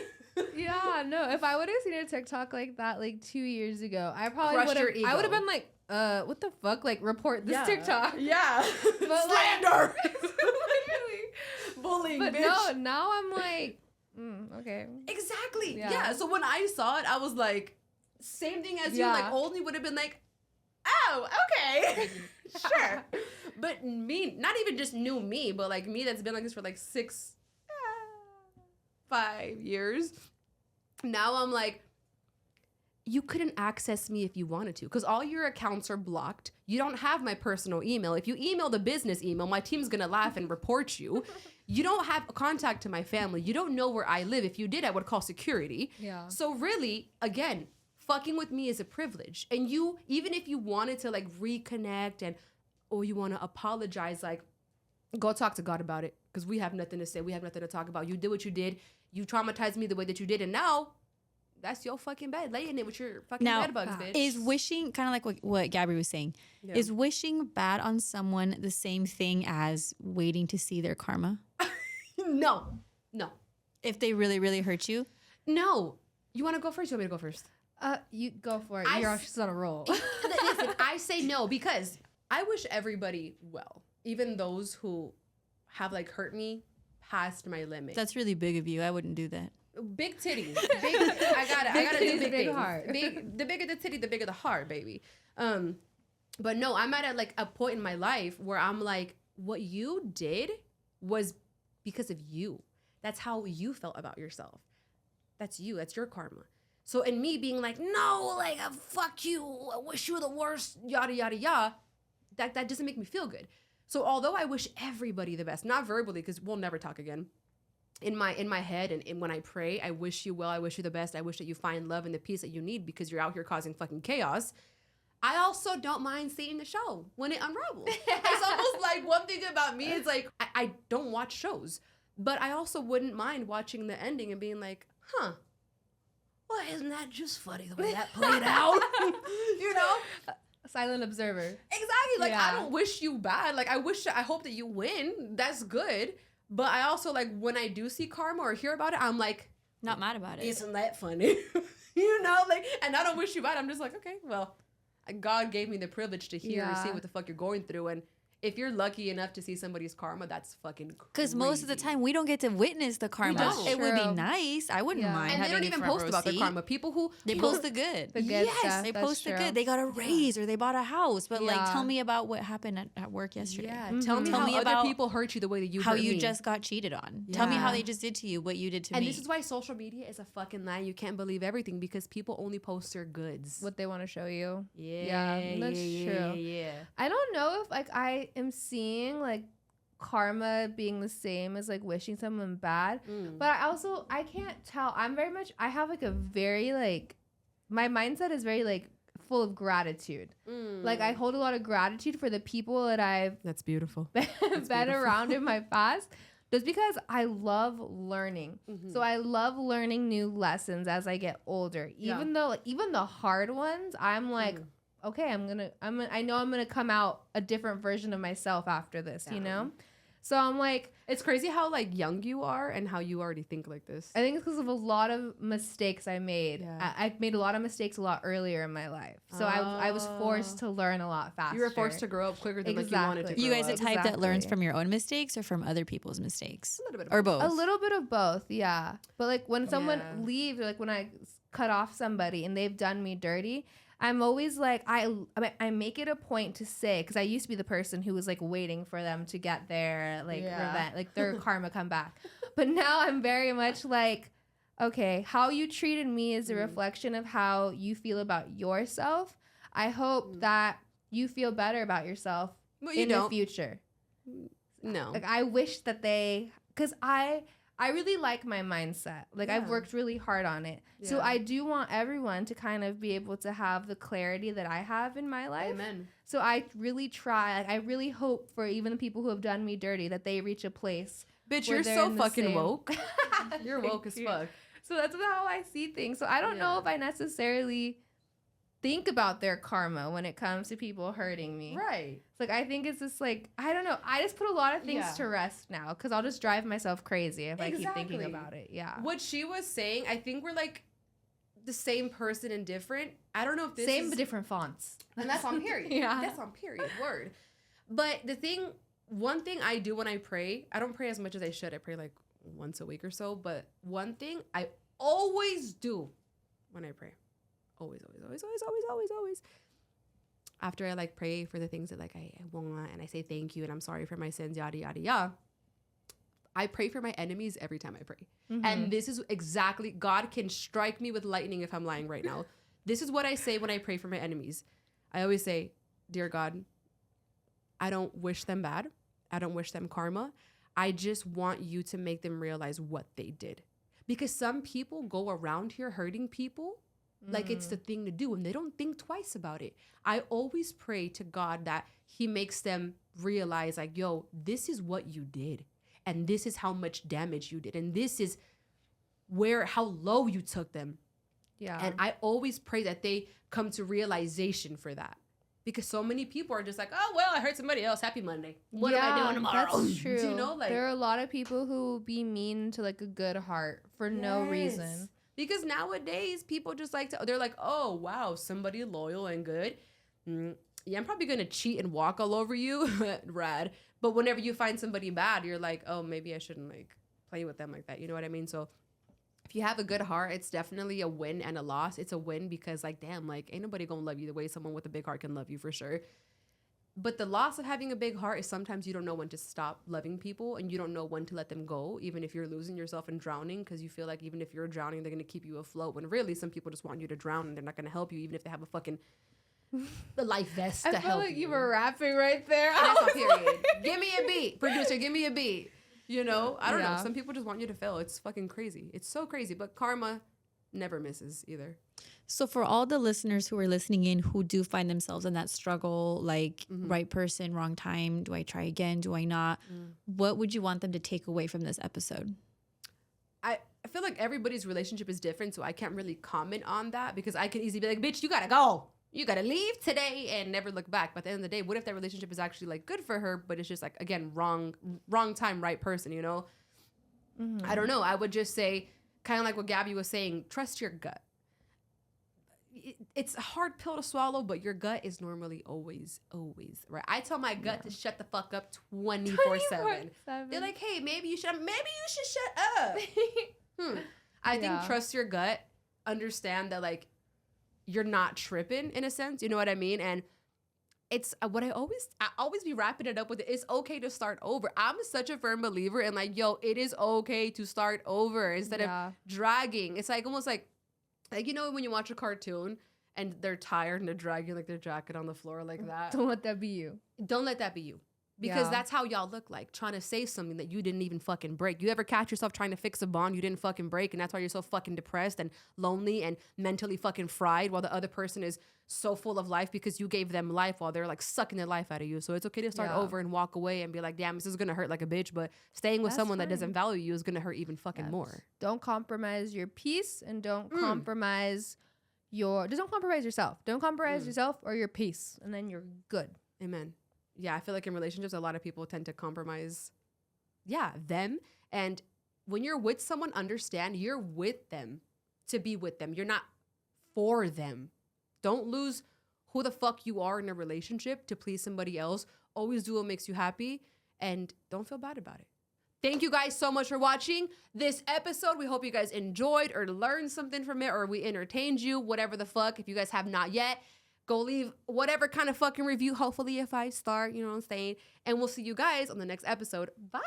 Yeah, no. If I would have seen a TikTok like that like 2 years ago, I probably Crushed would have. your ego. I would have been like, what the fuck? Like, report this TikTok. Yeah. But Slander. Literally. Bullying, But bitch. no, now I'm like, okay. Exactly. Yeah. Yeah. So when I saw it, I was like, same thing as you. Like, old me would have been like, oh, okay. Sure. But me, not even just new me, but like me that's been like this for like 5 years. Now I'm like, you couldn't access me if you wanted to because all your accounts are blocked. You don't have my personal email. If you email the business email, my team's going to laugh and report you. You don't have contact to my family. You don't know where I live. If you did, I would call security. Yeah. So really, again, fucking with me is a privilege. And you, even if you wanted to like reconnect and, or you want to apologize, like, go talk to God about it because we have nothing to say. We have nothing to talk about. You did what you did. You traumatized me the way that you did. And now that's your fucking bed. Lay in it with your fucking bed bugs, bitch. Is wishing, kind of like what Gabby was saying, is wishing bad on someone the same thing as waiting to see their karma? No. If they really, really hurt you? No. You want to go first? You want me to go first? You go for it. She's on a roll. Listen, I say no because I wish everybody well. Even those who have like hurt me past my limit. That's really big of you. I wouldn't do that. Big titties. I gotta do big things. Heart. The bigger the titty, the bigger the heart, baby. But no, I'm at like a point in my life where I'm like, what you did was because of you. That's how you felt about yourself. That's you. That's your karma. So in me being like, no, like fuck you, I wish you were the worst, yada yada yada. That doesn't make me feel good. So although I wish everybody the best, not verbally, because we'll never talk again. In my head and when I pray, I wish you well, I wish you the best, I wish that you find love and the peace that you need because you're out here causing fucking chaos. I also don't mind seeing the show when it unravels. It's almost like one thing about me is like, I don't watch shows, but I also wouldn't mind watching the ending and being like, huh, well, isn't that just funny the way that played out? You know? Silent observer. Exactly. Like, I don't wish you bad. Like, I hope that you win. That's good. But I also, like, when I do see karma or hear about it, I'm like, not mad about it. Isn't that funny? You know? Like, and I don't wish you bad. I'm just like, okay, well, God gave me the privilege to hear or see Yeah. what the fuck you're going through. And if you're lucky enough to see somebody's karma, that's fucking crazy. Because most of the time we don't get to witness the karma. don't. It would be True. nice. I wouldn't Yeah. mind. And they having don't a even front post row about their seat. karma. People who They post the good. The good Yes, stuff. They that's post the true. good. They got a raise or they bought a house. But like, Yeah. tell me about what happened at work yesterday. Yeah, Mhm. tell me Tell how me other about people hurt you the way that you How hurt you me. just got cheated on. Tell me how Yeah. they just did to you what you did to And me. this is why social media is a fucking lie. You can't believe everything because people only post their goods. What they want to show you. Yeah, that's true. Yeah. I don't know if like I am seeing like karma being the same as like wishing someone bad, but I can't tell. I have like a very like my mindset is very like full of gratitude. Like I hold a lot of gratitude for the people that I've That's beautiful. been beautiful. around in my past. Just because I love learning. So I love learning new lessons as I get older. Even though like, even the hard ones, I'm like, okay, I know I'm gonna come out a different version of myself after this, you know? So I'm like, It's crazy how like young you are and how you already think like this. I think it's because of a lot of mistakes I made. Yeah. I made a lot of mistakes a lot earlier in my life. So I was forced to learn a lot faster. You were forced to grow up quicker than like you wanted to Exactly. grow you guys the up. type that learns Exactly. from your own mistakes or from other people's mistakes? A little bit of Or both. both? A little bit of both, yeah. But like when someone Yeah. leaves, or like when I cut off somebody and they've done me dirty, I'm always like I make it a point to say, because I used to be the person who was like waiting for them to get their like revenge, like their karma come back. But now I'm very much like, okay, how you treated me is a reflection of how you feel about yourself. I hope that you feel better about yourself Well, you in the don't. future. No. Like I wish that because I really like my mindset. Like I've Yeah. worked really hard on it. So Yeah. I do want everyone to kind of be able to have the clarity that I have in my life. Amen. So I really try. Like I really hope for even the people who have done me dirty that they reach a place. Bitch, where you're they're so in the fucking same- woke. You're woke as Thank you. fuck. So that's how I see things. So I don't know Yeah. if I necessarily think about their karma when it comes to people hurting me. Right. It's like I think it's just like I don't know. I just put a lot of things Yeah. to rest now because I'll just drive myself crazy if I keep thinking Exactly. about it. Yeah. What she was saying, I think we're like the same person and different. I don't know if this Same is... but different fonts. And that's on period. Yeah. That's on period. Word. But one thing I do when I pray, I don't pray as much as I should. I pray like once a week or so. But one thing I always do when I pray, always. After I like pray for the things that like I want and I say thank you and I'm sorry for my sins, yada, yada, yada. I pray for my enemies every time I pray. And this is exactly, God can strike me with lightning if I'm lying right now. This is what I say when I pray for my enemies. I always say, dear God, I don't wish them bad. I don't wish them karma. I just want you to make them realize what they did. Because some people go around here hurting people like it's the thing to do and they don't think twice about it. I always pray to God that he makes them realize like, yo, this is what you did. And this is how much damage you did. And this is how low you took them. Yeah. And I always pray that they come to realization for that. Because so many people are just like, oh, well, I hurt somebody else. Happy Monday. What am I doing tomorrow? That's true. Do you know, like, there are a lot of people who be mean to like a good heart for no Yes. reason. Because nowadays people just like they're like, oh, wow, somebody loyal and good. Yeah, I'm probably going to cheat and walk all over you. Rad. But whenever you find somebody bad, you're like, oh, maybe I shouldn't like play with them like that. You know what I mean? So if you have a good heart, it's definitely a win and a loss. It's a win because like, damn, like ain't nobody going to love you the way someone with a big heart can love you for sure. But the loss of having a big heart is sometimes you don't know when to stop loving people and you don't know when to let them go, even if you're losing yourself and drowning, because you feel like even if you're drowning, they're going to keep you afloat. When really some people just want you to drown and they're not going to help you, even if they have a fucking the life vest to I help feel like you were rapping right there. And that's on period. Give me a beat. Producer, give me a beat. You know? I don't know. Yeah. Some people just want you to fail. It's fucking crazy. It's so crazy. But karma never misses either. So for all the listeners who are listening in who do find themselves in that struggle, like right person, wrong time, do I try again, do I not? What would you want them to take away from this episode? I feel like everybody's relationship is different, so I can't really comment on that because I could easily be like, bitch, you gotta go. You gotta leave today and never look back. But at the end of the day, what if that relationship is actually like good for her, but it's just like, again, wrong time, right person, you know? I don't know. I would just say, kind of like what Gabby was saying, trust your gut. it's a hard pill to swallow, but your gut is normally always right. I tell my gut to shut the fuck up 24/7. They're like, hey, maybe you should shut up. I think trust your gut, understand that like you're not tripping in a sense, you know what I mean? And it's what I always be wrapping it up with. It's okay to start over. I'm such a firm believer in like, yo, it is okay to start over instead of dragging. It's like almost like you know when you watch a cartoon and they're tired and they're dragging like their jacket on the floor like that. Don't let that be you. Don't let that be you. Because that's how y'all look like, trying to save something that you didn't even fucking break. You ever catch yourself trying to fix a bond you didn't fucking break, and that's why you're so fucking depressed and lonely and mentally fucking fried while the other person is so full of life because you gave them life while they're like sucking the life out of you. So it's okay to start over and walk away and be like, damn, this is gonna hurt like a bitch, but staying with someone that doesn't value you is gonna hurt even fucking more. Don't compromise your peace and don't compromise don't compromise yourself. Don't compromise yourself or your peace, and then you're good. Amen. Yeah, I feel like in relationships, a lot of people tend to compromise, them. And when you're with someone, understand you're with them to be with them. You're not for them. Don't lose who the fuck you are in a relationship to please somebody else. Always do what makes you happy and don't feel bad about it. Thank you guys so much for watching this episode. We hope you guys enjoyed or learned something from it or we entertained you, whatever the fuck. If you guys have not yet, go leave whatever kind of fucking review, hopefully a 5-star, you know what I'm saying? And we'll see you guys on the next episode. Bye.